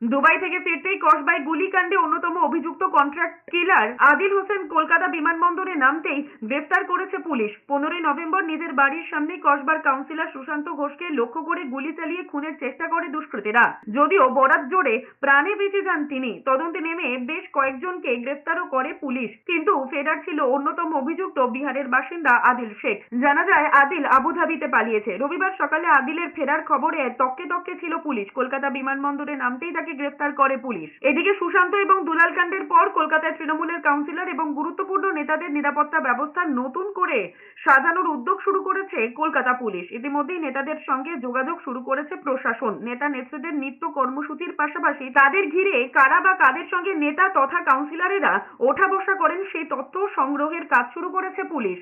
Dubai থেকে ফিরতেই কসবায় গুলিকাণ্ডে অন্যতম অভিযুক্ত কন্ট্রাক্ট কিলার আদিল হোসেন কলকাতা বিমানবন্দরে নামতেই গ্রেফতার করেছে পুলিশ। 15 নভেম্বর নিজের বাড়ির সামনে কসবার কাউন্সিলর সুশান্ত ঘোষকে লক্ষ্য করে গুলি চালিয়ে খুনের চেষ্টা করে দুষ্কৃতীরা। যদিও বরাত জোরে প্রাণে বেঁচে যান তিনি। তদন্তে নেমে বেশ কয়েকজনকে গ্রেফতারও করে পুলিশ, কিন্তু ফেরার ছিল অন্যতম অভিযুক্ত বিহারের বাসিন্দা আদিল শেখ। জানা যায় আদিল আবুধাবিতে পালিয়েছে। রবিবার সকালে আদিলের ফেরার খবরে তককে তককে ছিল পুলিশ। কলকাতা বিমানবন্দরে নামতেই তাকে গ্রেফতার করে পুলিশ। এদিকে সুশান্ত এবং দুলাল কাণ্ডের পর কলকাতায় তৃণমূলের কাউন্সিলর এবং গুরুত্বপূর্ণ নেতাদের নিরাপত্তা ব্যবস্থা নতুন করে সাজানোর উদ্যোগ শুরু করেছে কলকাতা পুলিশ। ইতিমধ্যেই নেতাদের সঙ্গে যোগাযোগ শুরু করেছে প্রশাসন। নেতা নেত্রীদের নিত্য কর্মসূচির পাশাপাশি তাদের ঘিরে কারা বা কাদের সঙ্গে নেতা তথা কাউন্সিলরেরা ওঠা বসা করেন সেই তথ্য সংগ্রহের কাজ শুরু করেছে পুলিশ।